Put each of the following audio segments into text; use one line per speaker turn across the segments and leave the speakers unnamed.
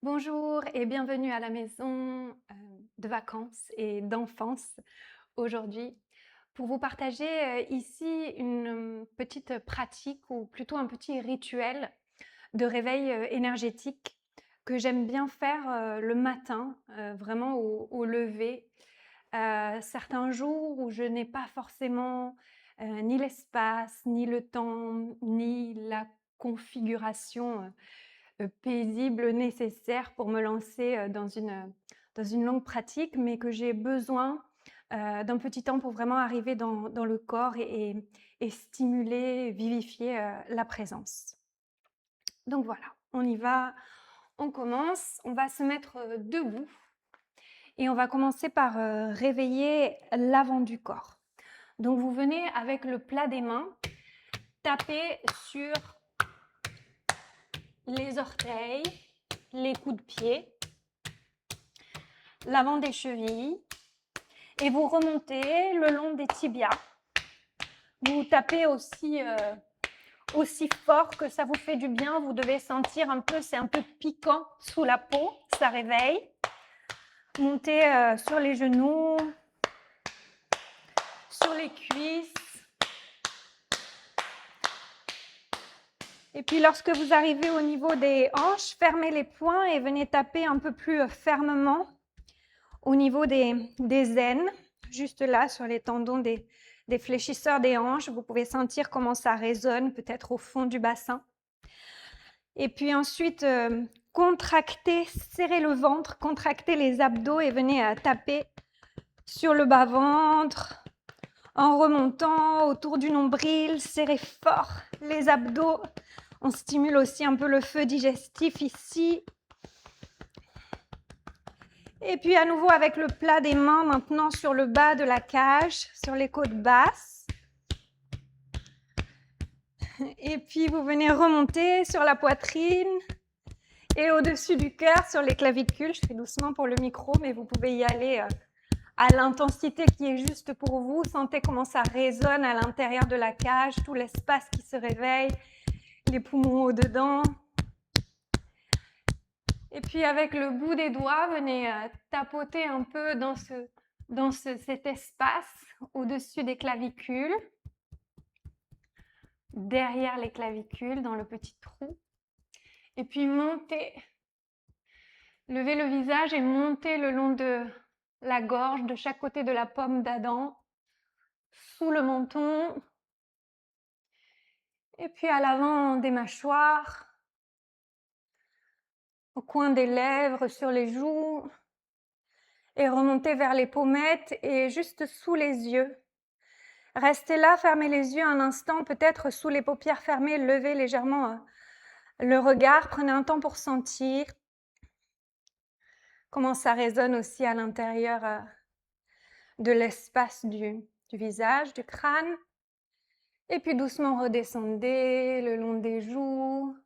Bonjour et bienvenue à la maison de vacances et d'enfance aujourd'hui pour vous partager ici une petite pratique ou plutôt un petit rituel de réveil énergétique que j'aime bien faire le matin, vraiment au lever. Certains jours où je n'ai pas forcément ni l'espace, ni le temps, ni la configuration paisible nécessaire pour me lancer, dans une longue pratique, mais que j'ai besoin, d'un petit temps pour vraiment arriver dans le corps et stimuler, vivifier, la présence. Donc voilà, on y va, on commence, on va se mettre, debout et on va commencer par, réveiller l'avant du corps. Donc vous venez avec le plat des mains, taper sur les orteils, les coups de pied, l'avant des chevilles et vous remontez le long des tibias. Vous tapez aussi fort que ça vous fait du bien. Vous devez sentir un peu, c'est un peu piquant sous la peau, ça réveille. Montez sur les genoux, sur les cuisses. Et puis lorsque vous arrivez au niveau des hanches, fermez les poings et venez taper un peu plus fermement au niveau des aines, juste là sur les tendons des fléchisseurs des hanches. Vous pouvez sentir comment ça résonne peut-être au fond du bassin. Et puis ensuite, contractez, serrez le ventre, contractez les abdos et venez taper sur le bas-ventre en remontant autour du nombril. Serrez fort les abdos. On stimule aussi un peu le feu digestif ici. Et puis à nouveau avec le plat des mains maintenant sur le bas de la cage, sur les côtes basses. Et puis vous venez remonter sur la poitrine et au-dessus du cœur sur les clavicules. Je fais doucement pour le micro, mais vous pouvez y aller à l'intensité qui est juste pour vous. Sentez comment ça résonne à l'intérieur de la cage, tout l'espace qui se réveille, les poumons au-dedans. Et puis avec le bout des doigts, venez tapoter un peu dans cet espace au-dessus des clavicules, derrière les clavicules, dans le petit trou. Et puis montez, levez le visage et montez le long de la gorge, de chaque côté de la pomme d'Adam, sous le menton. Et puis à l'avant des mâchoires, au coin des lèvres, sur les joues. Et remontez vers les pommettes et juste sous les yeux. Restez là, fermez les yeux un instant, peut-être sous les paupières fermées, levez légèrement le regard, prenez un temps pour sentir comment ça résonne aussi à l'intérieur de l'espace du visage, du crâne. Et puis doucement redescendez le long des joues,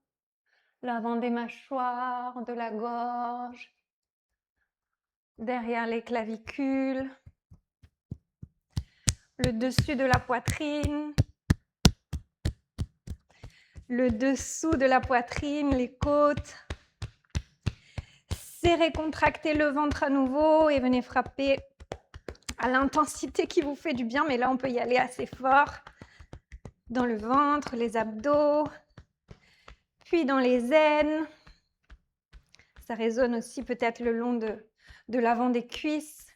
l'avant des mâchoires, de la gorge, derrière les clavicules, le dessus de la poitrine, le dessous de la poitrine, les côtes. Serrez, contractez le ventre à nouveau et venez frapper à l'intensité qui vous fait du bien, mais là on peut y aller assez fort dans le ventre, les abdos, puis dans les aines. Ça résonne aussi peut-être le long de l'avant des cuisses.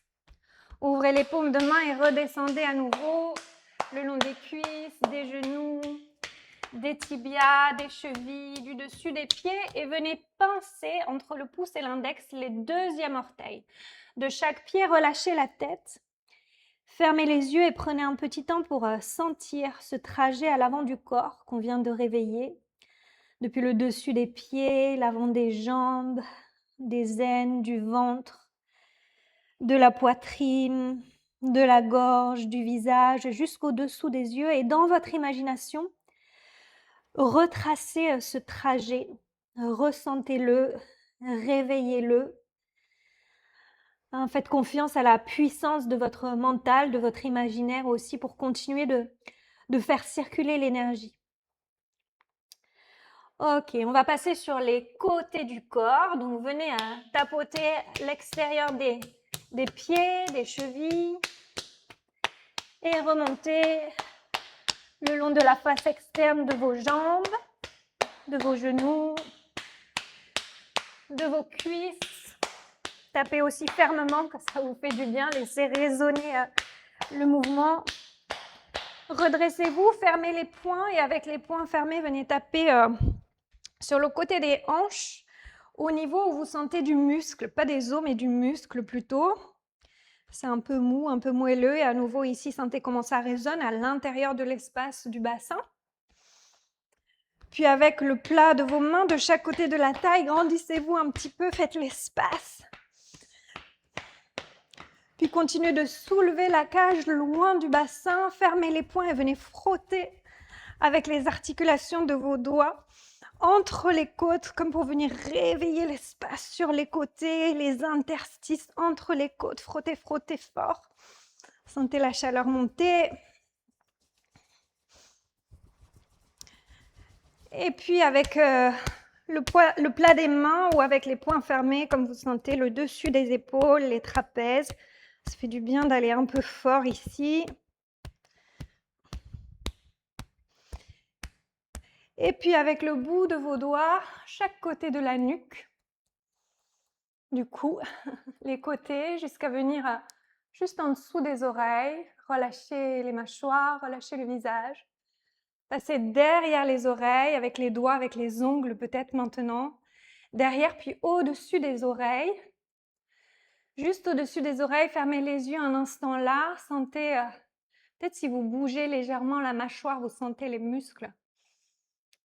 Ouvrez les paumes de main et redescendez à nouveau le long des cuisses, des genoux, des tibias, des chevilles, du dessus des pieds et venez pincer entre le pouce et l'index les deuxièmes orteils. De chaque pied, relâchez la tête. Fermez les yeux et prenez un petit temps pour sentir ce trajet à l'avant du corps qu'on vient de réveiller. Depuis le dessus des pieds, l'avant des jambes, des aines, du ventre, de la poitrine, de la gorge, du visage, jusqu'au dessous des yeux. Et dans votre imagination, retracez ce trajet, ressentez-le, réveillez-le. Faites confiance à la puissance de votre mental, de votre imaginaire aussi pour continuer de faire circuler l'énergie.
Ok, on va passer sur les côtés du corps. Donc, venez à tapoter l'extérieur des pieds, des chevilles. Et remonter le long de la face externe de vos jambes, de vos genoux, de vos cuisses. Tapez aussi fermement, que ça vous fait du bien. Laissez résonner le mouvement. Redressez-vous, fermez les poings et avec les poings fermés, venez taper sur le côté des hanches au niveau où vous sentez du muscle, pas des os mais du muscle plutôt. C'est un peu mou, un peu moelleux et à nouveau ici, sentez comment ça résonne à l'intérieur de l'espace du bassin. Puis avec le plat de vos mains de chaque côté de la taille, grandissez-vous un petit peu, faites l'espace. Puis continuez de soulever la cage loin du bassin, fermez les poings et venez frotter avec les articulations de vos doigts entre les côtes, comme pour venir réveiller l'espace sur les côtés, les interstices entre les côtes. Frottez, frottez fort. Sentez la chaleur monter. Et puis avec le plat des mains ou avec les poings fermés, comme vous sentez le dessus des épaules, les trapèzes. Ça fait du bien d'aller un peu fort ici. Et puis avec le bout de vos doigts, chaque côté de la nuque, du cou, les côtés, jusqu'à venir juste en dessous des oreilles. Relâchez les mâchoires, relâchez le visage. Passez derrière les oreilles, avec les doigts, avec les ongles peut-être maintenant. Derrière, puis au-dessus des oreilles. Juste au-dessus des oreilles, fermez les yeux un instant là. Sentez, peut-être si vous bougez légèrement la mâchoire, vous sentez les muscles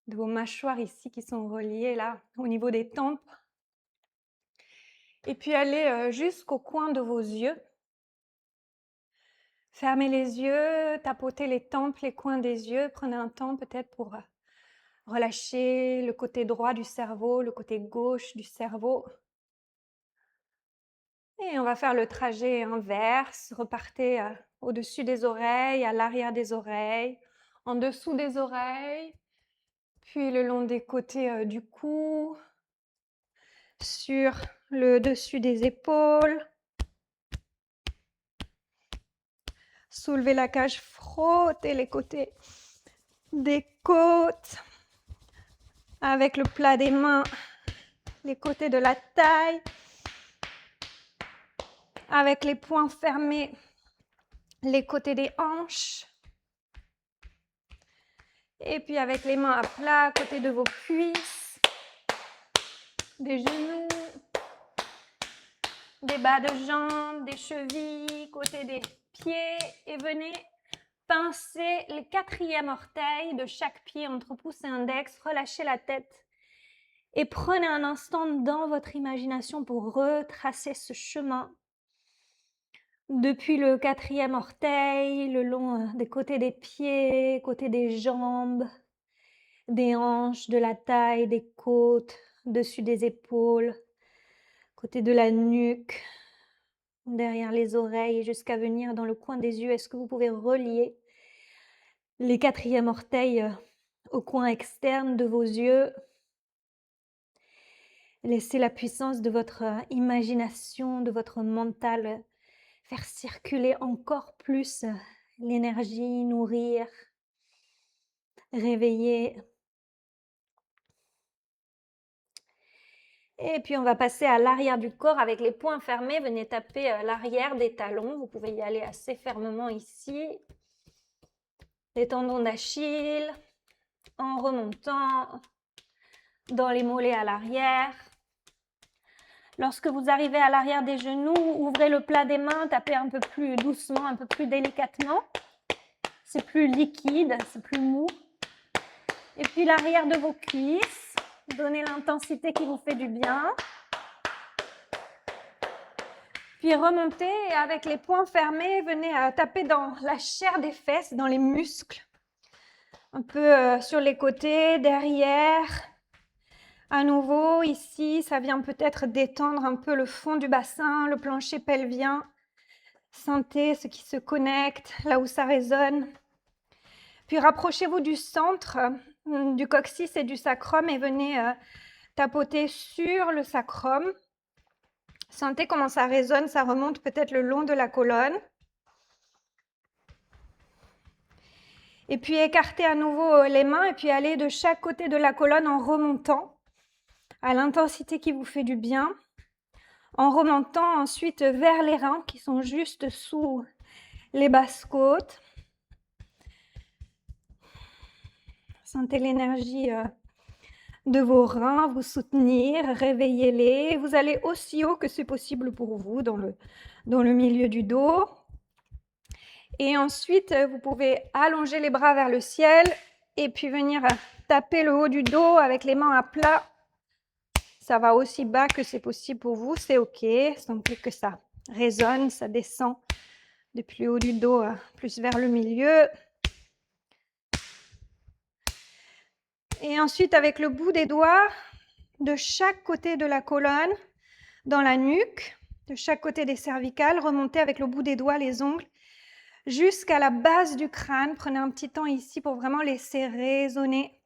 de vos mâchoires ici qui sont reliés là, au niveau des tempes. Et puis allez jusqu'au coin de vos yeux. Fermez les yeux, tapotez les tempes, les coins des yeux. Prenez un temps peut-être pour relâcher le côté droit du cerveau, le côté gauche du cerveau. Et on va faire le trajet inverse. Repartez au-dessus des oreilles, à l'arrière des oreilles, en dessous des oreilles, puis le long des côtés du cou, sur le dessus des épaules. Soulevez la cage, frottez les côtés des côtes avec le plat des mains, les côtés de la taille, avec les poings fermés, les côtés des hanches. Et puis avec les mains à plat, à côté de vos cuisses, des genoux, des bas de jambes, des chevilles, côté des pieds. Et venez pincer les 4e orteils de chaque pied entre pouce et index. Relâchez la tête. Et prenez un instant dans votre imagination pour retracer ce chemin. Depuis le 4e orteil, le long des côtés des pieds, côté des jambes, des hanches, de la taille, des côtes, dessus des épaules, côté de la nuque, derrière les oreilles, jusqu'à venir dans le coin des yeux. Est-ce que vous pouvez relier les 4e orteils au coin externe de vos yeux? Laissez la puissance de votre imagination, de votre mental faire circuler encore plus l'énergie, nourrir, réveiller. Et puis on va passer à l'arrière du corps avec les poings fermés. Venez taper l'arrière des talons. Vous pouvez y aller assez fermement ici. Les tendons d'Achille en remontant dans les mollets à l'arrière. Lorsque vous arrivez à l'arrière des genoux, ouvrez le plat des mains, tapez un peu plus doucement, un peu plus délicatement. C'est plus liquide, c'est plus mou. Et puis l'arrière de vos cuisses, donnez l'intensité qui vous fait du bien. Puis remontez et avec les poings fermés, venez taper dans la chair des fesses, dans les muscles. Un peu sur les côtés, derrière. À nouveau, ici, ça vient peut-être détendre un peu le fond du bassin, le plancher pelvien. Sentez ce qui se connecte, là où ça résonne. Puis rapprochez-vous du centre du coccyx et du sacrum et venez tapoter sur le sacrum. Sentez comment ça résonne, ça remonte peut-être le long de la colonne. Et puis écartez à nouveau les mains et puis allez de chaque côté de la colonne en remontant à l'intensité qui vous fait du bien. En remontant ensuite vers les reins qui sont juste sous les basses côtes. Sentez l'énergie de vos reins vous soutenir, réveillez-les. Vous allez aussi haut que c'est possible pour vous dans le milieu du dos. Et ensuite, vous pouvez allonger les bras vers le ciel et puis venir taper le haut du dos avec les mains à plat. Ça va aussi bas que c'est possible pour vous, c'est OK. Sentez que ça résonne, ça descend depuis le haut du dos plus vers le milieu. Et ensuite, avec le bout des doigts, de chaque côté de la colonne, dans la nuque, de chaque côté des cervicales, remontez avec le bout des doigts, les ongles, jusqu'à la base du crâne. Prenez un petit temps ici pour vraiment laisser résonner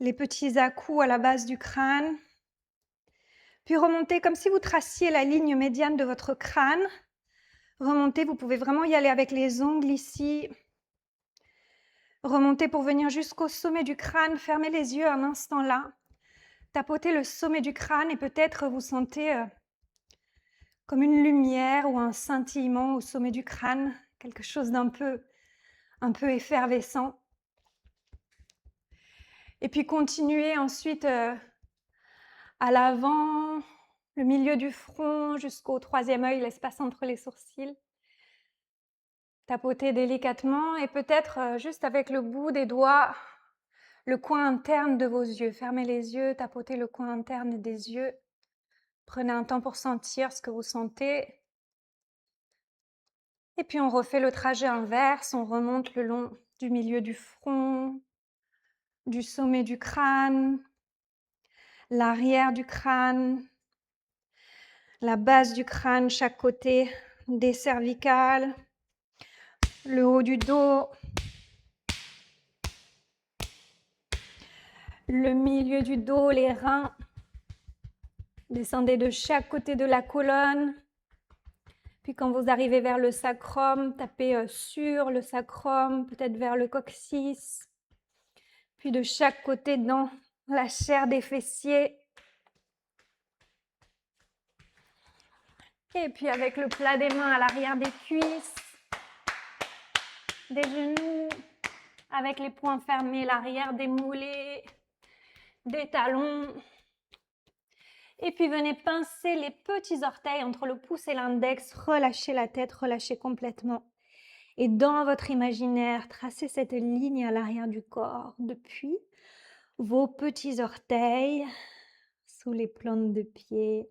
les petits à-coups à la base du crâne. Puis remontez comme si vous traciez la ligne médiane de votre crâne. Remontez, vous pouvez vraiment y aller avec les ongles ici. Remontez pour venir jusqu'au sommet du crâne. Fermez les yeux un instant là. Tapotez le sommet du crâne et peut-être vous sentez comme une lumière ou un scintillement au sommet du crâne, quelque chose d'un peu effervescent. Et puis continuez ensuite à l'avant, le milieu du front jusqu'au troisième œil, l'espace entre les sourcils. Tapotez délicatement et peut-être juste avec le bout des doigts, le coin interne de vos yeux. Fermez les yeux, tapotez le coin interne des yeux. Prenez un temps pour sentir ce que vous sentez. Et puis on refait le trajet inverse, on remonte le long du milieu du front, du sommet du crâne, l'arrière du crâne, la base du crâne, chaque côté des cervicales, le haut du dos, le milieu du dos, les reins. Descendez de chaque côté de la colonne. Puis quand vous arrivez vers le sacrum, tapez sur le sacrum, peut-être vers le coccyx. Puis de chaque côté dans la chair des fessiers. Et puis avec le plat des mains à l'arrière des cuisses, des genoux, avec les poings fermés, l'arrière des mollets, des talons. Et puis venez pincer les petits orteils entre le pouce et l'index, relâchez la tête, relâchez complètement. Et dans votre imaginaire, tracez cette ligne à l'arrière du corps depuis vos petits orteils, sous les plantes de pied,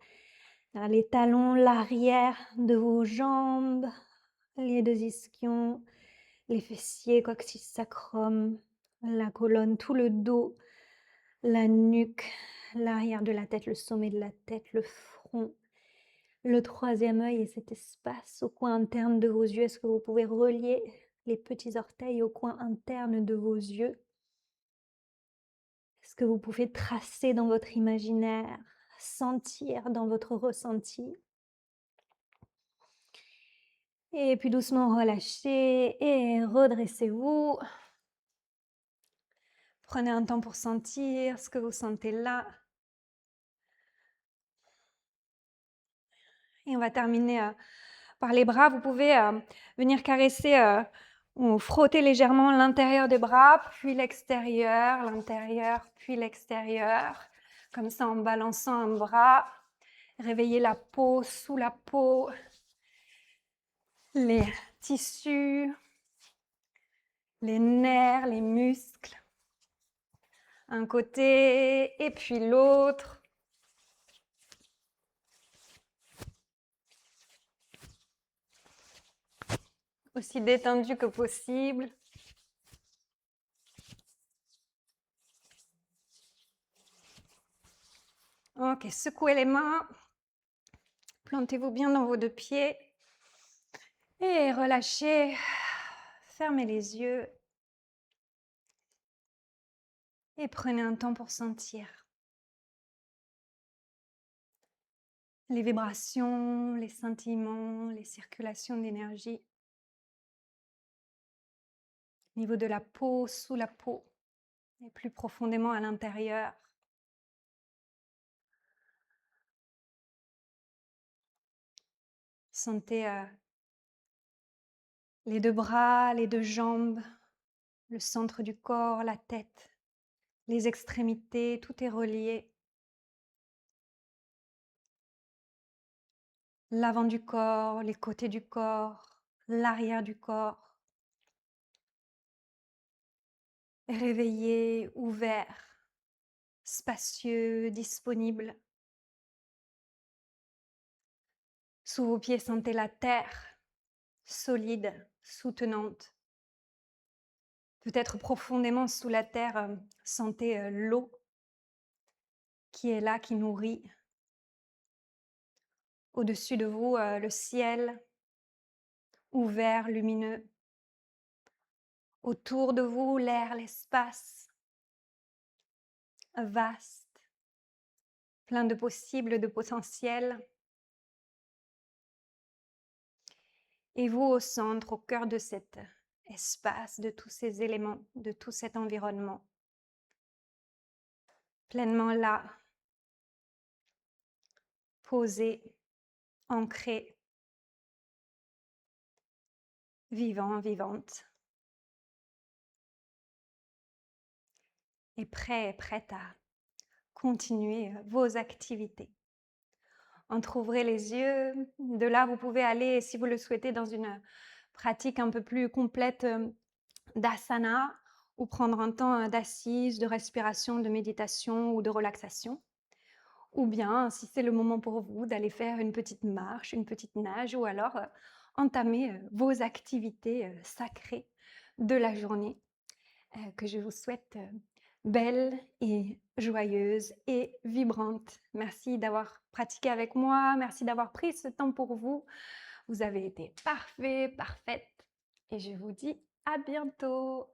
vers les talons, l'arrière de vos jambes, les deux ischions, les fessiers, coccyx sacrum, la colonne, tout le dos, la nuque, l'arrière de la tête, le sommet de la tête, le front, le troisième œil et cet espace au coin interne de vos yeux. Est-ce que vous pouvez relier les petits orteils au coin interne de vos yeux? Est-ce que vous pouvez tracer dans votre imaginaire, sentir dans votre ressenti? Et puis doucement relâchez et redressez-vous. Prenez un temps pour sentir ce que vous sentez là. Et on va terminer par les bras. Vous pouvez venir caresser ou frotter légèrement l'intérieur des bras, puis l'intérieur, puis l'extérieur. Comme ça, en balançant un bras, réveillez la peau, sous la peau, les tissus, les nerfs, les muscles. Un côté et puis l'autre. Aussi détendu que possible. Ok, secouez les mains. Plantez-vous bien dans vos deux pieds. Et relâchez. Fermez les yeux.
Et prenez un temps pour sentir les vibrations, les scintillements, les circulations d'énergie au niveau de la peau, sous la peau et plus profondément à l'intérieur. Sentez les deux bras, les deux jambes, le centre du corps, la tête, les extrémités, tout est relié. L'avant du corps, les côtés du corps, l'arrière du corps. Réveillé, ouvert, spacieux, disponible. Sous vos pieds, sentez la terre, solide, soutenante. Peut-être profondément sous la terre, sentez l'eau qui est là, qui nourrit. Au-dessus de vous, le ciel ouvert, lumineux. Autour de vous, l'air, l'espace, vaste, plein de possibles, de potentiel. Et vous au centre, au cœur de cet espace, de tous ces éléments, de tout cet environnement. Pleinement là, posé, ancré, vivant, vivante. Et prêt, prête à continuer vos activités. Entrouvrez les yeux. De là, vous pouvez aller, si vous le souhaitez, dans une pratique un peu plus complète d'asana ou prendre un temps d'assise, de respiration, de méditation ou de relaxation. Ou bien, si c'est le moment pour vous, d'aller faire une petite marche, une petite nage ou alors entamer vos activités sacrées de la journée que je vous souhaite belle et joyeuse et vibrante. Merci d'avoir pratiqué avec moi, merci d'avoir pris ce temps pour vous. Vous avez été parfait, parfaite et je vous dis à bientôt.